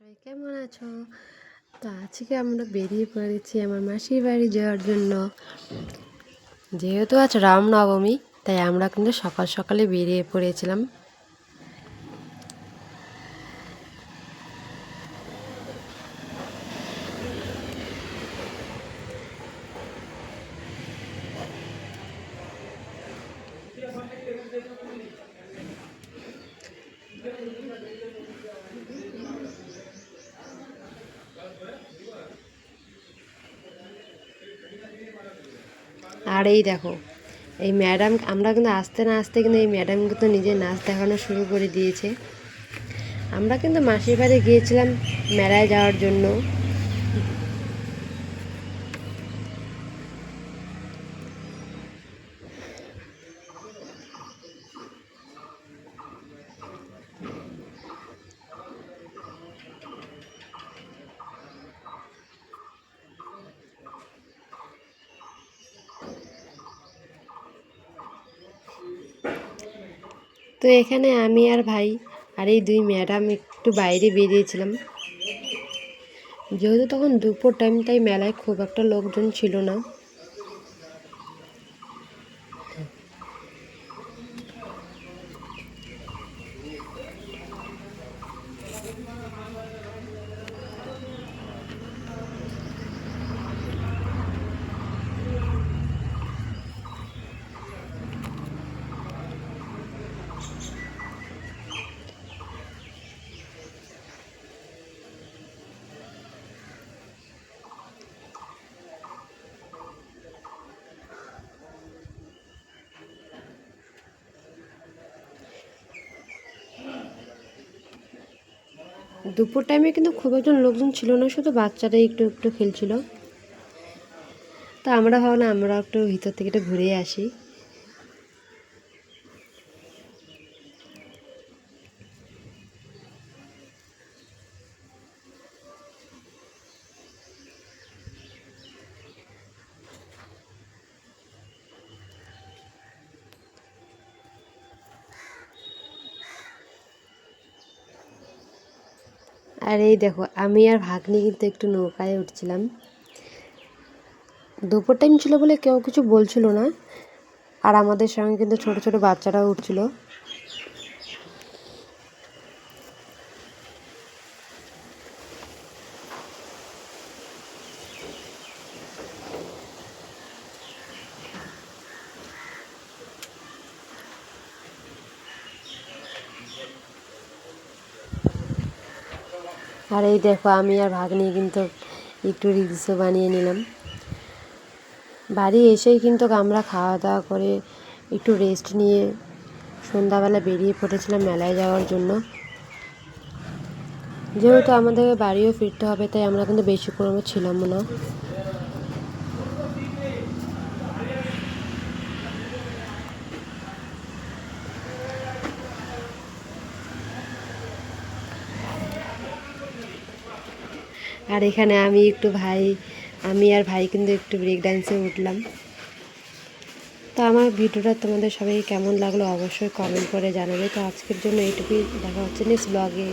সবাই কেমন আছো? তো আজকে আমরা বেরিয়ে পড়েছি আমার মাসির বাড়ি যাওয়ার জন্য। যেহেতু আজ রামনবমী, তাই আমরা কিন্তু সকাল সকালে বেরিয়ে পড়েছিলাম। আর এই দেখো, এই ম্যাডাম, আমরা কিন্তু আসতে না আসতে কিন্তু এই ম্যাডাম কিন্তু নিজে নাচ দেখানো শুরু করে দিয়েছে। আমরা কিন্তু মাসির বাড়ি গিয়েছিলাম মেলায় যাওয়ার জন্য। তো এখানে আমি আর ভাই আর এই দুই ম্যাডাম একটু বাইরে বেরিয়েছিলাম। যেহেতু তখন দুপুর টাইম, তাই মেলায় খুব একটা লোকজন ছিল না। দুপুর টাইমে কিন্তু খুব একজন লোকজন ছিল না, শুধু বাচ্চারাই একটু একটু খেলছিল। তা আমরা ভাবলাম আমরা একটু ভিতর থেকে একটু ঘুরে আসি। আর এই দেখো, আমি আর ভাগ্নি কিন্তু একটু নৌকায় উঠছিলাম। দুপুর টাইম ছিল বলে কেউ কিছু বলছিল না, আর আমাদের সঙ্গে কিন্তু ছোট ছোট বাচ্চারাও উঠছিল। আর এই দেখো, আমি আর ভাগ্নি কিন্তু একটু রিলসও বানিয়ে নিলাম। বাড়ি এসেই কিন্তু আমরা খাওয়া দাওয়া করে একটু রেস্ট নিয়ে সন্ধ্যাবেলা বেরিয়ে পড়েছিলাম মেলায় যাওয়ার জন্য। যেহেতু আমাদের বাড়িও ফিরতে হবে, তাই আমরা কিন্তু বেশি কোনো ছিলাম না। আর এখানে আমি আর ভাই কিন্তু একটু ব্রেক ডান্সে উঠলাম। তো আমার ভিডিওটা তোমাদের সবাই কেমন লাগলো অবশ্যই কমেন্ট করে জানাবে। তো আজকের জন্য এইটুকুই, দেখা হচ্ছে নেক্সট ব্লগে।